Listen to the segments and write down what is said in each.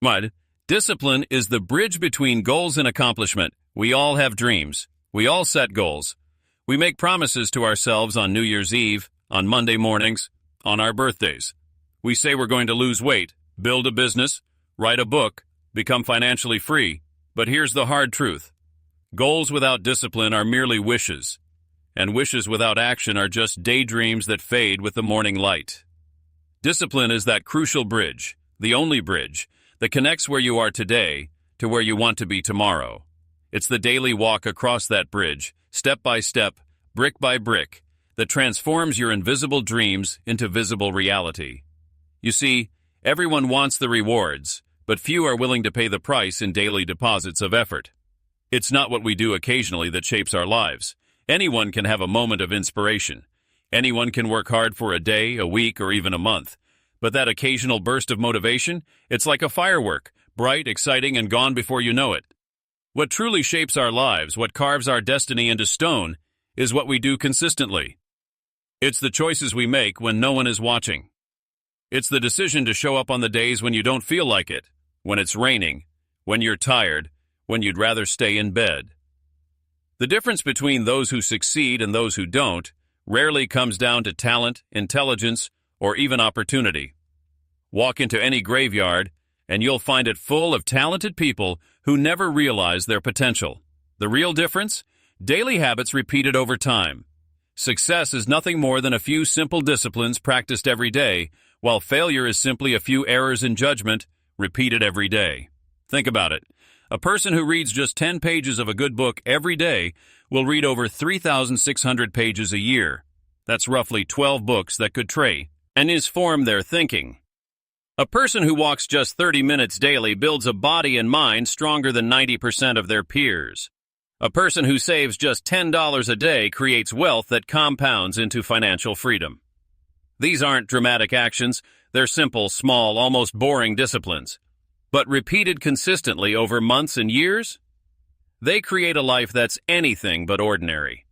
What? Discipline is the bridge between goals and accomplishment. We all have dreams. We all set goals. We make promises to ourselves on New Year's Eve, on Monday mornings, on our birthdays. We say we're going to lose weight, build a business, write a book, become financially free. But here's the hard truth. Goals without discipline are merely wishes, and wishes without action are just daydreams that fade with the morning light. Discipline is that crucial bridge, the only bridge, that connects where you are today to where you want to be tomorrow. It's the daily walk across that bridge, step by step, brick by brick, that transforms your invisible dreams into visible reality. You see, everyone wants the rewards, but few are willing to pay the price in daily deposits of effort. It's not what we do occasionally that shapes our lives. Anyone can have a moment of inspiration. Anyone can work hard for a day, a week, or even a month. But that occasional burst of motivation, it's like a firework, bright, exciting, and gone before you know it. What truly shapes our lives, what carves our destiny into stone, is what we do consistently. It's the choices we make when no one is watching. It's the decision to show up on the days when you don't feel like it, when it's raining, when you're tired, when you'd rather stay in bed. The difference between those who succeed and those who don't rarely comes down to talent, intelligence, or even opportunity. Walk into any graveyard, and you'll find it full of talented people who never realize their potential. The real difference? Daily habits repeated over time. Success is nothing more than a few simple disciplines practiced every day, while failure is simply a few errors in judgment repeated every day. Think about it. A person who reads just 10 pages of a good book every day will read over 3,600 pages a year. That's roughly 12 books that could transform their thinking. A person who walks just 30 minutes daily builds a body and mind stronger than 90% of their peers. A person who saves just $10 a day creates wealth that compounds into financial freedom. These aren't dramatic actions, they're simple, small, almost boring disciplines. But repeated consistently over months and years, they create a life that's anything but ordinary.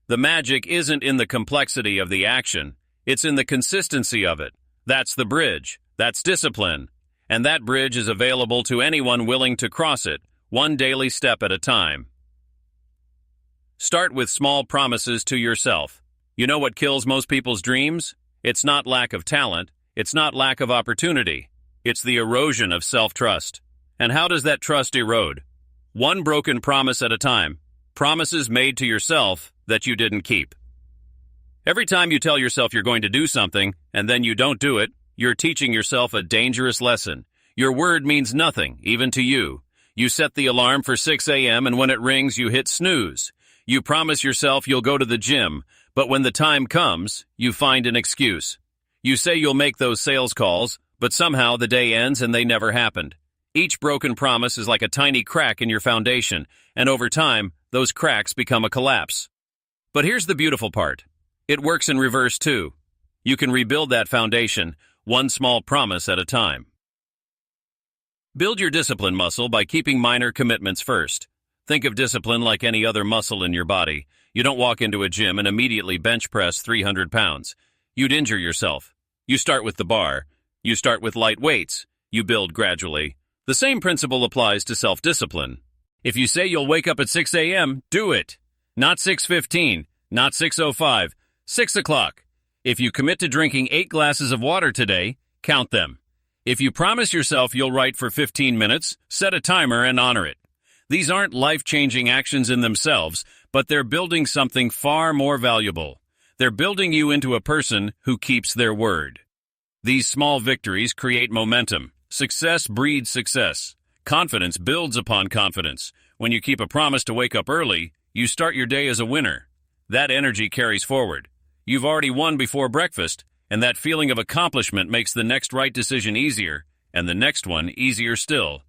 The magic isn't in the complexity of the action, it's in the consistency of it. That's the bridge, that's discipline, and that bridge is available to anyone willing to cross it, one daily step at a time. Start with small promises to yourself. You know what kills most people's dreams? It's not lack of talent, it's not lack of opportunity. It's the erosion of self-trust. And how does that trust erode? One broken promise at a time. Promises made to yourself that you didn't keep. Every time you tell yourself you're going to do something, and then you don't do it, you're teaching yourself a dangerous lesson. Your word means nothing, even to you. You set the alarm for 6 a.m., and when it rings, you hit snooze. You promise yourself you'll go to the gym, but when the time comes, you find an excuse. You say you'll make those sales calls, but somehow the day ends and they never happened. Each broken promise is like a tiny crack in your foundation, and over time, those cracks become a collapse. But here's the beautiful part. It works in reverse too. You can rebuild that foundation, one small promise at a time. Build your discipline muscle by keeping minor commitments first. Think of discipline like any other muscle in your body. You don't walk into a gym and immediately bench press 300 pounds. You'd injure yourself. You start with the bar. You start with light weights. You build gradually. The same principle applies to self-discipline. If you say you'll wake up at 6 a.m., do it. Not 6:15, not 6:05, 6 o'clock. If you commit to drinking 8 glasses of water today, count them. If you promise yourself you'll write for 15 minutes, set a timer and honor it. These aren't life-changing actions in themselves, but they're building something far more valuable. They're building you into a person who keeps their word. These small victories create momentum. Success breeds success. Confidence builds upon confidence. When you keep a promise to wake up early, you start your day as a winner. That energy carries forward. You've already won before breakfast, and that feeling of accomplishment makes the next right decision easier, and the next one easier still.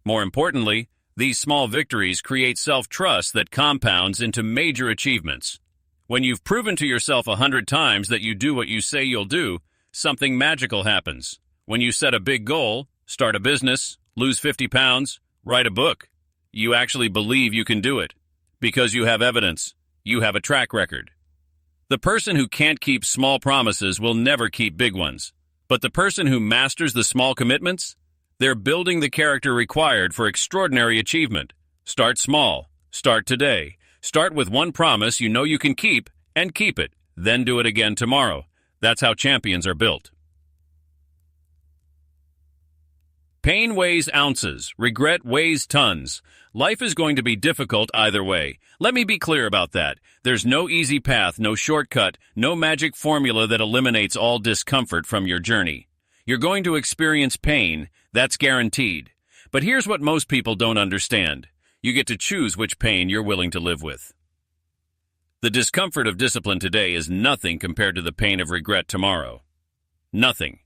More importantly, these small victories create self-trust that compounds into major achievements. When you've proven to yourself 100 times that you do what you say you'll do, something magical happens. When you set a big goal, start a business, lose 50 pounds, write a book, you actually believe you can do it. Because you have evidence. You have a track record. The person who can't keep small promises will never keep big ones. But the person who masters the small commitments, They're building the character required for extraordinary achievement. Start small. Start today. Start with one promise you know you can keep, and keep it. Then do it again tomorrow. That's how champions are built. Pain weighs ounces. Regret weighs tons. Life is going to be difficult either way. Let me be clear about that. There's no easy path, no shortcut, no magic formula that eliminates all discomfort from your journey. You're going to experience pain, that's guaranteed. But here's what most people don't understand. You get to choose which pain you're willing to live with. The discomfort of discipline today is nothing compared to the pain of regret tomorrow. Nothing.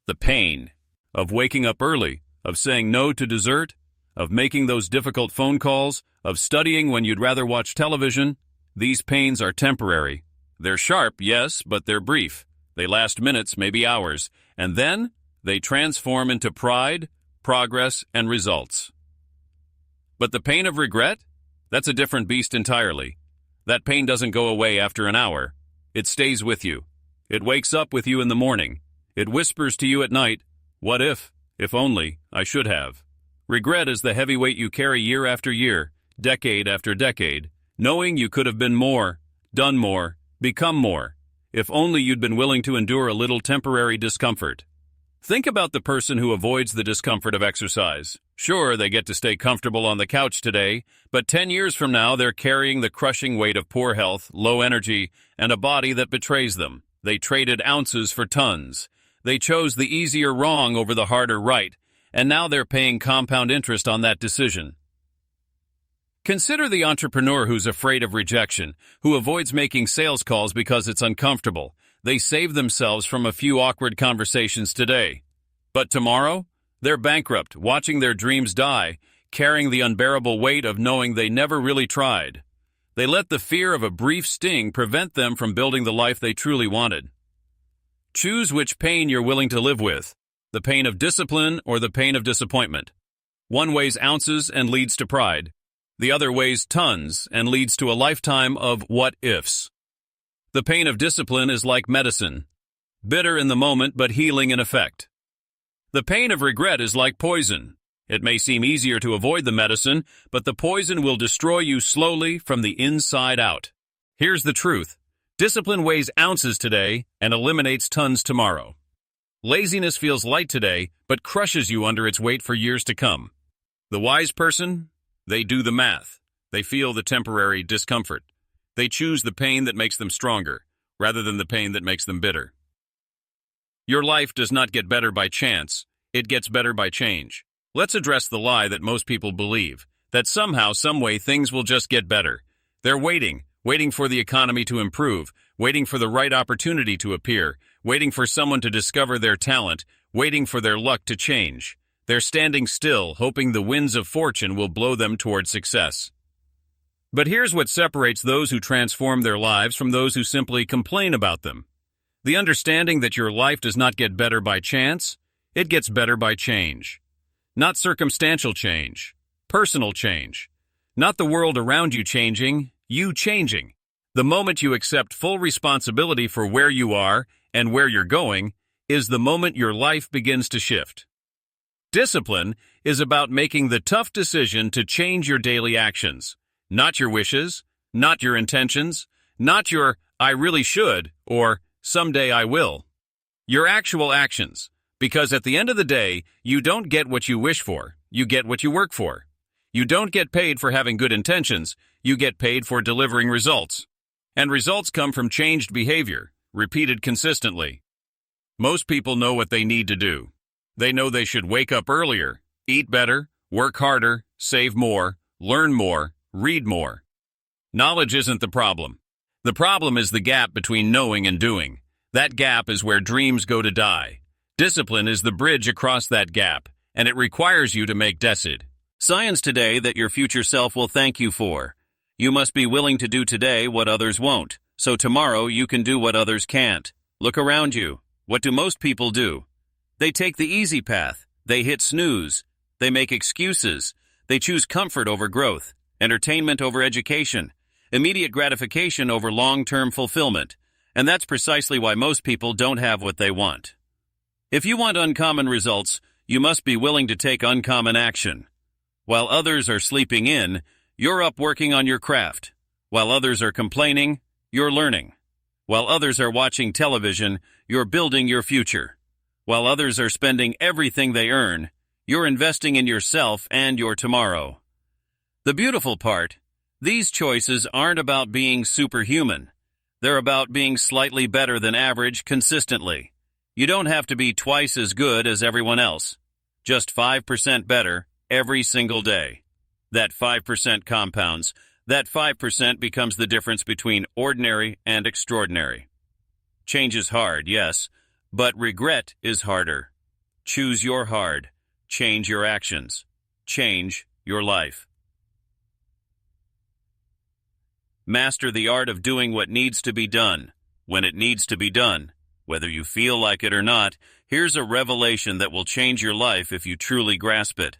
The pain of waking up early, of saying no to dessert, of making those difficult phone calls, of studying when you'd rather watch television, these pains are temporary. They're sharp, yes, but they're brief. They last minutes, maybe hours, and then they transform into pride, progress, and results. But the pain of regret? That's a different beast entirely. That pain doesn't go away after an hour. It stays with you. It wakes up with you in the morning. It whispers to you at night, "What if only, I should have." Regret is the heavy weight you carry year after year, decade after decade, knowing you could have been more, done more, become more, if only you'd been willing to endure a little temporary discomfort. Think about the person who avoids the discomfort of exercise. Sure, they get to stay comfortable on the couch today, but 10 years from now they're carrying the crushing weight of poor health, low energy, and a body that betrays them. They traded ounces for tons. They chose the easier wrong over the harder right, and now they're paying compound interest on that decision. Consider the entrepreneur who's afraid of rejection, who avoids making sales calls because it's uncomfortable. They save themselves from a few awkward conversations today. But tomorrow, they're bankrupt, watching their dreams die, carrying the unbearable weight of knowing they never really tried. They let the fear of a brief sting prevent them from building the life they truly wanted. Choose which pain you're willing to live with, the pain of discipline or the pain of disappointment. One weighs ounces and leads to pride. The other weighs tons and leads to a lifetime of what-ifs. The pain of discipline is like medicine, bitter in the moment but healing in effect. The pain of regret is like poison. It may seem easier to avoid the medicine, but the poison will destroy you slowly from the inside out. Here's the truth. Discipline weighs ounces today and eliminates tons tomorrow. Laziness feels light today, but crushes you under its weight for years to come. The wise person, they do the math. They feel the temporary discomfort. They choose the pain that makes them stronger, rather than the pain that makes them bitter. Your life does not get better by chance. It gets better by change. Let's address the lie that most people believe, that somehow, some way, things will just get better. They're waiting for the economy to improve, waiting for the right opportunity to appear, waiting for someone to discover their talent, waiting for their luck to change. They're standing still, hoping the winds of fortune will blow them toward success. But here's what separates those who transform their lives from those who simply complain about them. The understanding that your life does not get better by chance, it gets better by change. Not circumstantial change, personal change. Not the world around you changing, you changing. The moment you accept full responsibility for where you are and where you're going is the moment your life begins to shift. Discipline is about making the tough decision to change your daily actions. Not your wishes, not your intentions, not your "I really should" or "someday I will." Your actual actions, because at the end of the day, you don't get what you wish for, you get what you work for. You don't get paid for having good intentions, you get paid for delivering results. And results come from changed behavior, repeated consistently. Most people know what they need to do. They know they should wake up earlier, eat better, work harder, save more, learn more, read more. Knowledge isn't the problem. The problem is the gap between knowing and doing. That gap is where dreams go to die. Discipline is the bridge across that gap, and it requires you to make science today that your future self will thank you for. You must be willing to do today what others won't, so tomorrow you can do what others can't. Look around you. What do most people do? They take the easy path. They hit snooze. They make excuses. They choose comfort over growth, entertainment over education, immediate gratification over long-term fulfillment. And that's precisely why most people don't have what they want. If you want uncommon results, you must be willing to take uncommon action. While others are sleeping in, you're up working on your craft. While others are complaining, you're learning. While others are watching television, you're building your future. While others are spending everything they earn, you're investing in yourself and your tomorrow. The beautiful part, these choices aren't about being superhuman. They're about being slightly better than average consistently. You don't have to be twice as good as everyone else. Just 5% better every single day. That 5% compounds. That 5% becomes the difference between ordinary and extraordinary. Change is hard, yes, but regret is harder. Choose your hard. Change your actions. Change your life. Master the art of doing what needs to be done, when it needs to be done. Whether you feel like it or not, here's a revelation that will change your life if you truly grasp it.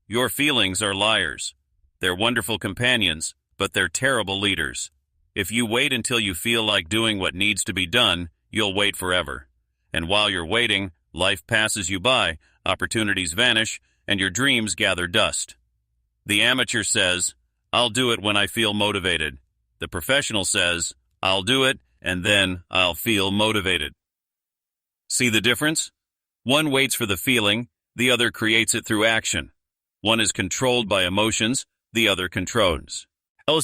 Your feelings are liars. They're wonderful companions, but they're terrible leaders. If you wait until you feel like doing what needs to be done, you'll wait forever. And while you're waiting, life passes you by, opportunities vanish, and your dreams gather dust. The amateur says, "I'll do it when I feel motivated." The professional says, "I'll do it, and then I'll feel motivated." See the difference? One waits for the feeling, the other creates it through action. One is controlled by emotions, the other controls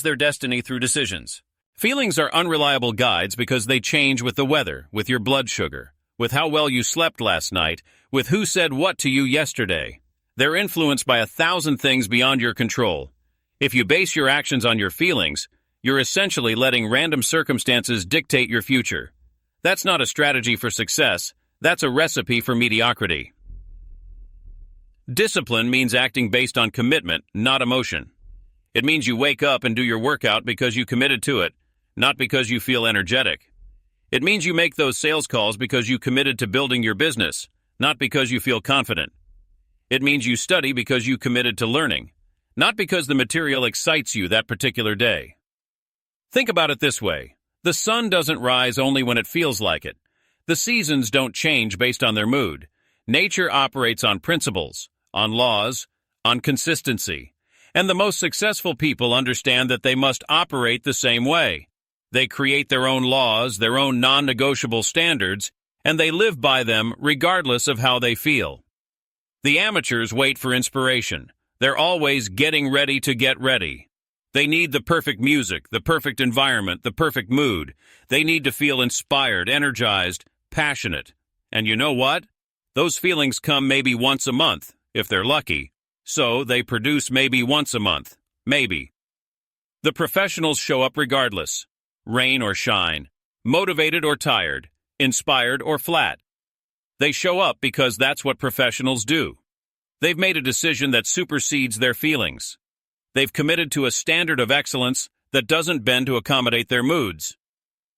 their destiny through decisions. Feelings are unreliable guides because they change with the weather, with your blood sugar, with how well you slept last night, with who said what to you yesterday. They're influenced by 1,000 things beyond your control. If you base your actions on your feelings, you're essentially letting random circumstances dictate your future. That's not a strategy for success. That's a recipe for mediocrity. Discipline means acting based on commitment, not emotion. It means you wake up and do your workout because you committed to it, not because you feel energetic. It means you make those sales calls because you committed to building your business, not because you feel confident. It means you study because you committed to learning, not because the material excites you that particular day. Think about it this way. The sun doesn't rise only when it feels like it. The seasons don't change based on their mood. Nature operates on principles, on laws, on consistency. And the most successful people understand that they must operate the same way. They create their own laws, their own non-negotiable standards, and they live by them regardless of how they feel. The amateurs wait for inspiration. They're always getting ready to get ready. They need the perfect music, the perfect environment, the perfect mood. They need to feel inspired, energized, passionate. And you know what? Those feelings come maybe once a month, if they're lucky. So they produce maybe once a month. Maybe. The professionals show up regardless. Rain or shine. Motivated or tired. Inspired or flat. They show up because that's what professionals do. They've made a decision that supersedes their feelings. They've committed to a standard of excellence that doesn't bend to accommodate their moods.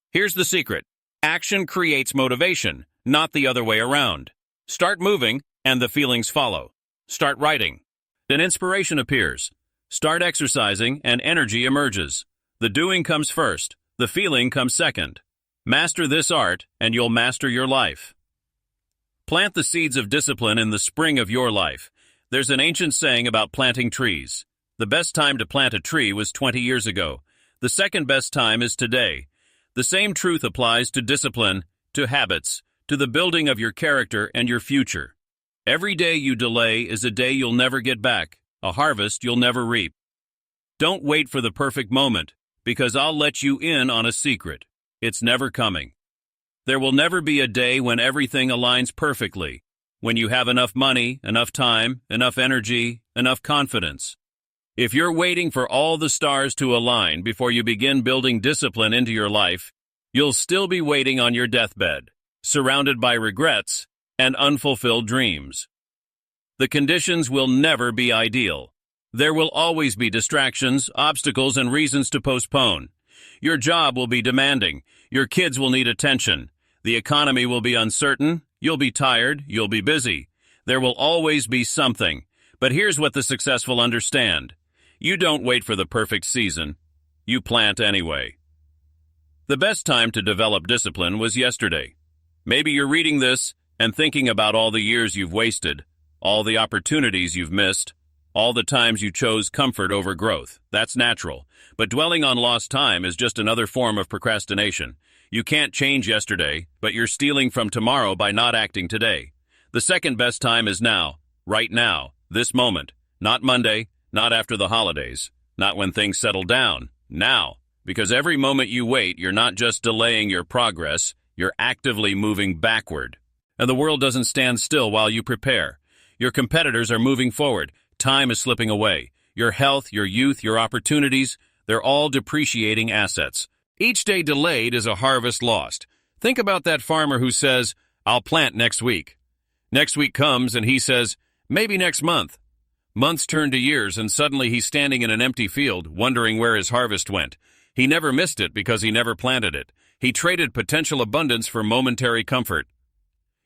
Here's the secret. Action creates motivation, not the other way around. Start moving, and the feelings follow. Start writing. Then inspiration appears. Start exercising, and energy emerges. The doing comes first. The feeling comes second. Master this art, and you'll master your life. Plant the seeds of discipline in the spring of your life. There's an ancient saying about planting trees. The best time to plant a tree was 20 years ago. The second best time is today. The same truth applies to discipline, to habits, to the building of your character and your future. Every day you delay is a day you'll never get back, a harvest you'll never reap. Don't wait for the perfect moment, because I'll let you in on a secret. It's never coming. There will never be a day when everything aligns perfectly, when you have enough money, enough time, enough energy, enough confidence. If you're waiting for all the stars to align before you begin building discipline into your life, you'll still be waiting on your deathbed, surrounded by regrets and unfulfilled dreams. The conditions will never be ideal. There will always be distractions, obstacles, and reasons to postpone. Your job will be demanding. Your kids will need attention. The economy will be uncertain. You'll be tired. You'll be busy. There will always be something. But here's what the successful understand. You don't wait for the perfect season. You plant anyway. The best time to develop discipline was yesterday. Maybe you're reading this and thinking about all the years you've wasted. all the opportunities you've missed, all the times you chose comfort over growth. That's natural. But dwelling on lost time is just another form of procrastination. You can't change yesterday, but you're stealing from tomorrow by not acting today. The second best time is now, right now, this moment. Not Monday, not after the holidays, not when things settle down. Now. Because every moment you wait, you're not just delaying your progress, you're actively moving backward. And the world doesn't stand still while you prepare. Your competitors are moving forward. Time is slipping away. Your health, your youth, your opportunities, they're all depreciating assets. Each day delayed is a harvest lost. Think about that farmer who says, "I'll plant next week." Next week comes and he says, "Maybe next month." Months turn to years and suddenly he's standing in an empty field, wondering where his harvest went. He never missed it because he never planted it. He traded potential abundance for momentary comfort.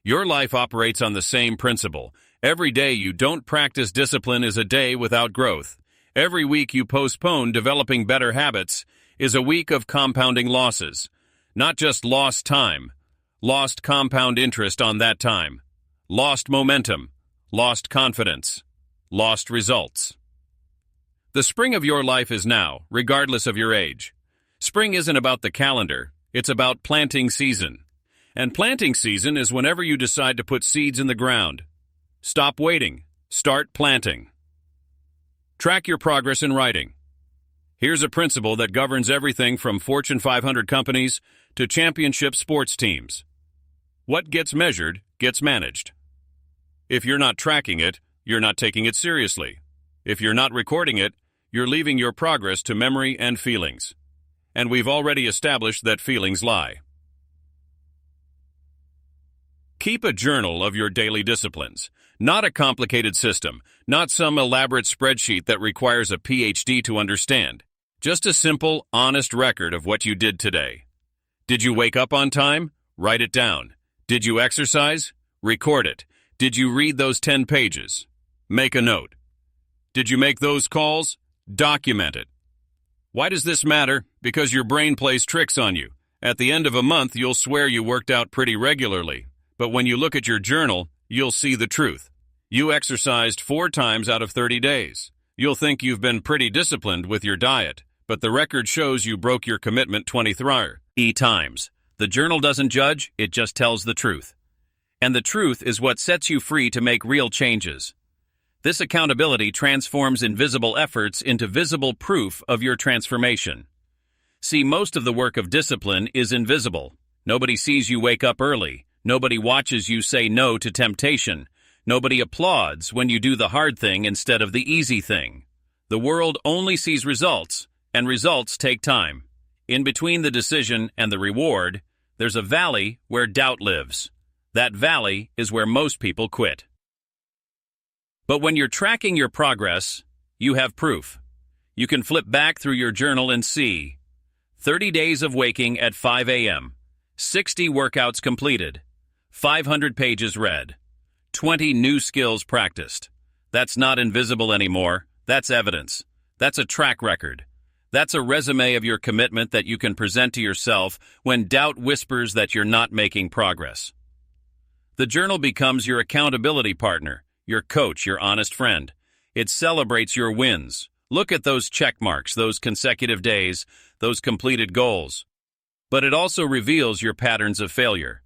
Your life operates on the same principle. Every day you don't practice discipline is a day without growth. Every week you postpone developing better habits is a week of compounding losses. Not just lost time, lost compound interest on that time, lost momentum, lost confidence, lost results. The spring of your life is now, regardless of your age. Spring isn't about the calendar, it's about planting season. And planting season is whenever you decide to put seeds in the ground. Stop waiting. Start planting. Track your progress in writing. Here's a principle that governs everything from Fortune 500 companies to championship sports teams. What gets measured gets managed. If you're not tracking it, you're not taking it seriously. If you're not recording it, you're leaving your progress to memory and feelings. And we've already established that feelings lie. Keep a journal of your daily disciplines, not a complicated system, not some elaborate spreadsheet that requires a PhD to understand. Just a simple, honest record of what you did today. Did you wake up on time? Write it down. Did you exercise? Record it. Did you read those 10 pages? Make a note. Did you make those calls? Document it. Why does this matter? Because your brain plays tricks on you. At the end of a month, you'll swear you worked out pretty regularly. But when you look at your journal, you'll see the truth. You exercised 4 times out of 30 days. You'll think you've been pretty disciplined with your diet, but the record shows you broke your commitment 23 times. The journal doesn't judge, it just tells the truth. And the truth is what sets you free to make real changes. This accountability transforms invisible efforts into visible proof of your transformation. See, most of the work of discipline is invisible. Nobody sees you wake up early. Nobody watches you say no to temptation. Nobody applauds when you do the hard thing instead of the easy thing. The world only sees results, and results take time. In between the decision and the reward, there's a valley where doubt lives. That valley is where most people quit. But when you're tracking your progress, you have proof. You can flip back through your journal and see 30 days of waking at 5 a.m., 60 workouts completed, 500 pages read, 20 new skills practiced. That's not invisible anymore. That's evidence. That's a track record. That's a resume of your commitment that you can present to yourself when doubt whispers that you're not making progress. The journal becomes your accountability partner, your coach, your honest friend. It celebrates your wins. Look at those check marks, those consecutive days, those completed goals. But it also reveals your patterns of failure.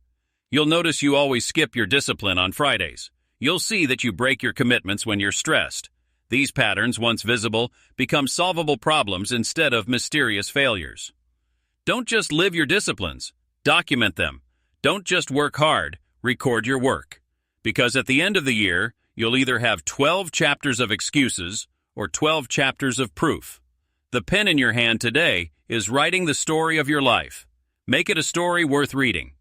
You'll notice you always skip your discipline on Fridays. You'll see that you break your commitments when you're stressed. These patterns, once visible, become solvable problems instead of mysterious failures. Don't just live your disciplines. Document them. Don't just work hard. Record your work. Because at the end of the year, you'll either have 12 chapters of excuses or 12 chapters of proof. The pen in your hand today is writing the story of your life. Make it a story worth reading.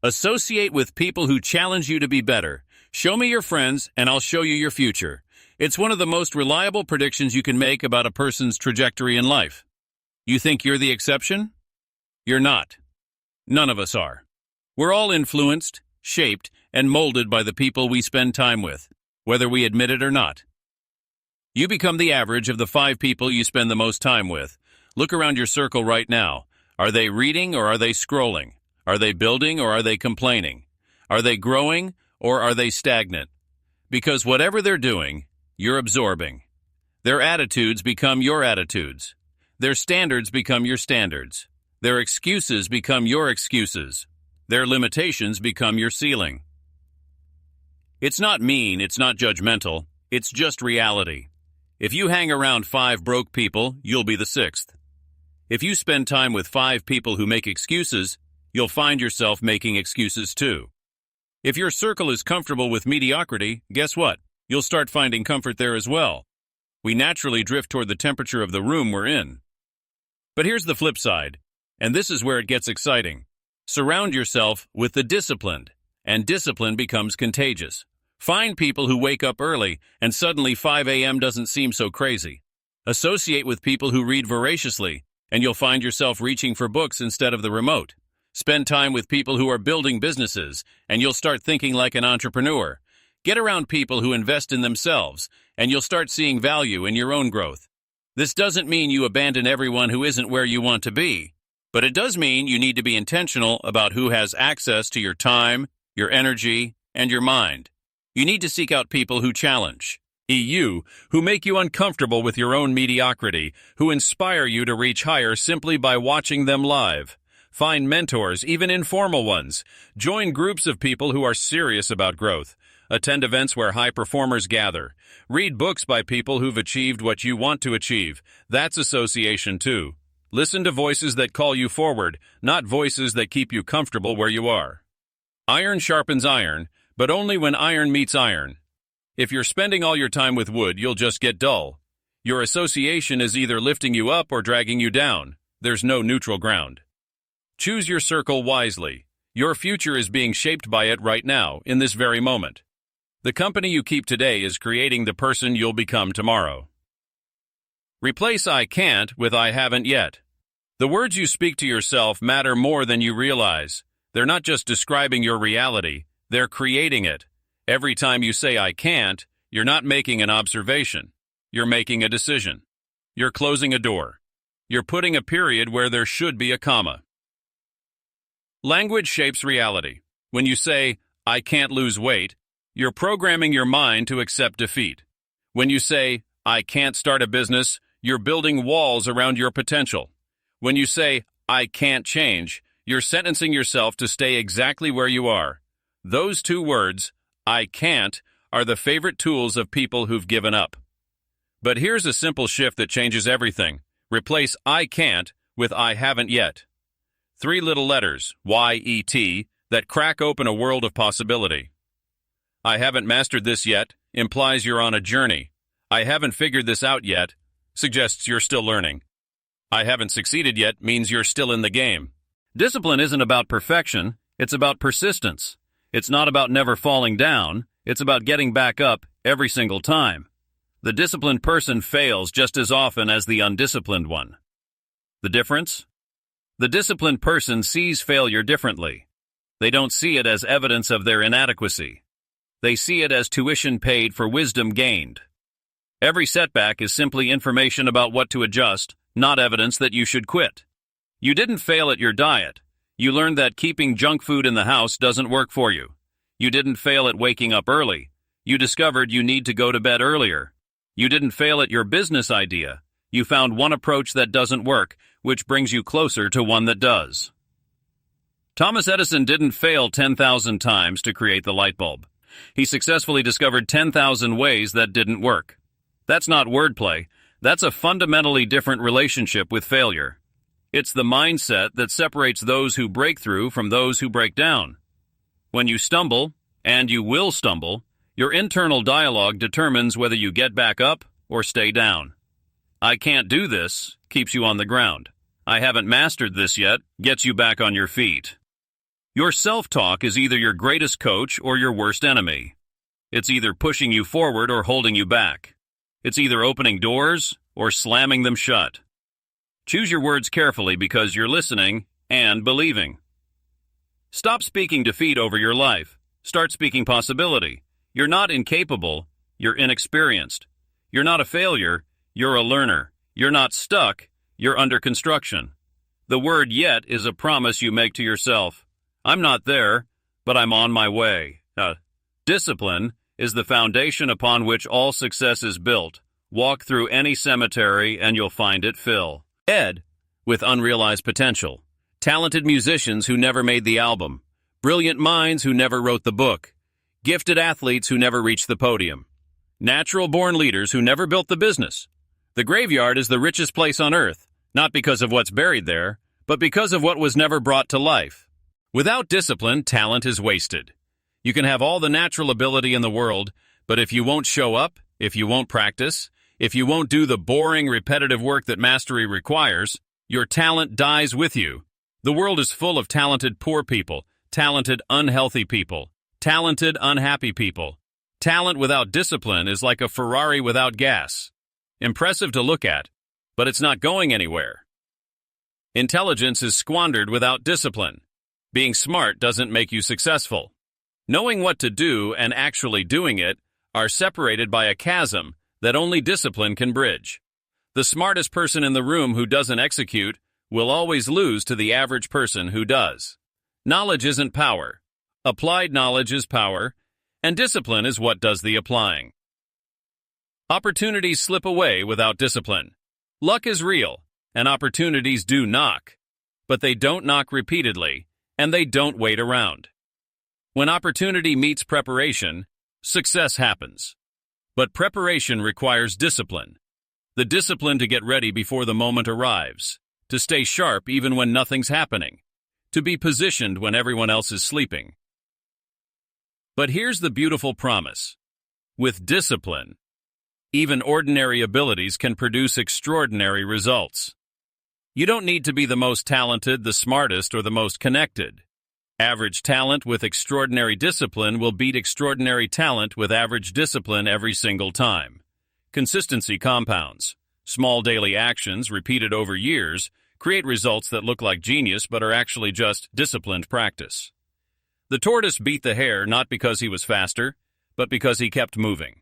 Associate with people who challenge you to be better. Show me your friends, and I'll show you your future. It's one of the most reliable predictions you can make about a person's trajectory in life. You think you're the exception? You're not. None of us are. We're all influenced, shaped, and molded by the people we spend time with, whether we admit it or not. You become the average of the 5 people you spend the most time with. Look around your circle right now. Are they reading or are they scrolling? Are they building or are they complaining? Are they growing or are they stagnant? Because whatever they're doing, you're absorbing. Their attitudes become your attitudes. Their standards become your standards. Their excuses become your excuses. Their limitations become your ceiling. It's not mean, it's not judgmental, it's just reality. If you hang around 5 broke people, you'll be the 6th. If you spend time with 5 people who make excuses, you'll find yourself making excuses too. If your circle is comfortable with mediocrity, guess what? You'll start finding comfort there as well. We naturally drift toward the temperature of the room we're in. But here's the flip side, and this is where it gets exciting. Surround yourself with the disciplined, and discipline becomes contagious. Find people who wake up early, and suddenly 5 a.m. doesn't seem so crazy. Associate with people who read voraciously, and you'll find yourself reaching for books instead of the remote. Spend time with people who are building businesses, and you'll start thinking like an entrepreneur. Get around people who invest in themselves, and you'll start seeing value in your own growth. This doesn't mean you abandon everyone who isn't where you want to be, but it does mean you need to be intentional about who has access to your time, your energy, and your mind. You need to seek out people who challenge you, who make you uncomfortable with your own mediocrity, who inspire you to reach higher simply by watching them live. Find mentors, even informal ones. Join groups of people who are serious about growth. Attend events where high performers gather. Read books by people who've achieved what you want to achieve. That's association too. Listen to voices that call you forward, not voices that keep you comfortable where you are. Iron sharpens iron, but only when iron meets iron. If you're spending all your time with wood, you'll just get dull. Your association is either lifting you up or dragging you down. There's no neutral ground. Choose your circle wisely. Your future is being shaped by it right now, in this very moment. The company you keep today is creating the person you'll become tomorrow. Replace I can't with I haven't yet. The words you speak to yourself matter more than you realize. They're not just describing your reality, they're creating it. Every time you say I can't, you're not making an observation. You're making a decision. You're closing a door. You're putting a period where there should be a comma. Language shapes reality. When you say, I can't lose weight, you're programming your mind to accept defeat. When you say, I can't start a business, you're building walls around your potential. When you say, I can't change, you're sentencing yourself to stay exactly where you are. Those 2 words, I can't, are the favorite tools of people who've given up. But here's a simple shift that changes everything. Replace I can't with I haven't yet. 3 little letters, Y-E-T, that crack open a world of possibility. I haven't mastered this yet implies you're on a journey. I haven't figured this out yet suggests you're still learning. I haven't succeeded yet means you're still in the game. Discipline isn't about perfection, it's about persistence. It's not about never falling down, it's about getting back up every single time. The disciplined person fails just as often as the undisciplined one. The difference? The disciplined person sees failure differently. They don't see it as evidence of their inadequacy. They see it as tuition paid for wisdom gained. Every setback is simply information about what to adjust, not evidence that you should quit. You didn't fail at your diet. You learned that keeping junk food in the house doesn't work for you. You didn't fail at waking up early. You discovered you need to go to bed earlier. You didn't fail at your business idea. You found one approach that doesn't work, which brings you closer to one that does. Thomas Edison didn't fail 10,000 times to create the light bulb. He successfully discovered 10,000 ways that didn't work. That's not wordplay. That's a fundamentally different relationship with failure. It's the mindset that separates those who break through from those who break down. When you stumble, and you will stumble, your internal dialogue determines whether you get back up or stay down. I can't do this keeps you on the ground. I haven't mastered this yet gets you back on your feet. Your self-talk is either your greatest coach or your worst enemy. It's either pushing you forward or holding you back. It's either opening doors or slamming them shut. Choose your words carefully because you're listening and believing. Stop speaking defeat over your life. Start speaking possibility. You're not incapable, you're inexperienced. You're not a failure, you're a learner. You're not stuck, you're under construction. The word yet is a promise you make to yourself. I'm not there, but I'm on my way. Discipline is the foundation upon which all success is built. Walk through any cemetery and you'll find it fill. Ed, with unrealized potential. Talented musicians who never made the album. Brilliant minds who never wrote the book. Gifted athletes who never reached the podium. Natural-born leaders who never built the business. The graveyard is the richest place on earth, not because of what's buried there, but because of what was never brought to life. Without discipline, talent is wasted. You can have all the natural ability in the world, but if you won't show up, if you won't practice, if you won't do the boring, repetitive work that mastery requires, your talent dies with you. The world is full of talented poor people, talented unhealthy people, talented unhappy people. Talent without discipline is like a Ferrari without gas. Impressive to look at, but it's not going anywhere. Intelligence is squandered without discipline. Being smart doesn't make you successful. Knowing what to do and actually doing it are separated by a chasm that only discipline can bridge. The smartest person in the room who doesn't execute will always lose to the average person who does. Knowledge isn't power. Applied knowledge is power, and discipline is what does the applying. Opportunities slip away without discipline. Luck is real, and opportunities do knock, but they don't knock repeatedly, and they don't wait around. When opportunity meets preparation, success happens. But preparation requires discipline. The discipline to get ready before the moment arrives, to stay sharp even when nothing's happening, to be positioned when everyone else is sleeping. But here's the beautiful promise. With discipline, even ordinary abilities can produce extraordinary results. You don't need to be the most talented, the smartest, or the most connected. Average talent with extraordinary discipline will beat extraordinary talent with average discipline every single time. Consistency compounds. Small daily actions repeated over years create results that look like genius but are actually just disciplined practice. The tortoise beat the hare not because he was faster, but because he kept moving.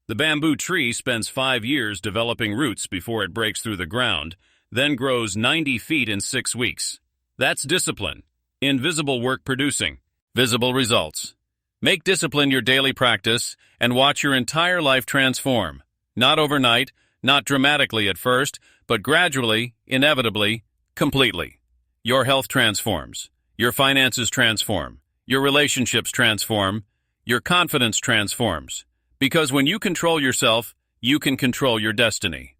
The bamboo tree spends 5 years developing roots before it breaks through the ground, then grows 90 feet in 6 weeks. That's discipline. Invisible work producing visible results. Make discipline your daily practice and watch your entire life transform. Not overnight, not dramatically at first, but gradually, inevitably, completely. Your health transforms. Your finances transform. Your relationships transform. Your confidence transforms. Because when you control yourself, you can control your destiny.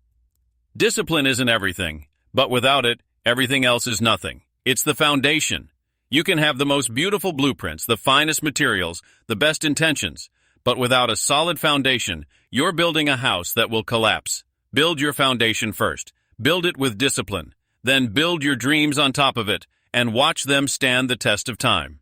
Discipline isn't everything, but without it, everything else is nothing. It's the foundation. You can have the most beautiful blueprints, the finest materials, the best intentions, but without a solid foundation, you're building a house that will collapse. Build your foundation first. Build it with discipline. Then build your dreams on top of it, and watch them stand the test of time.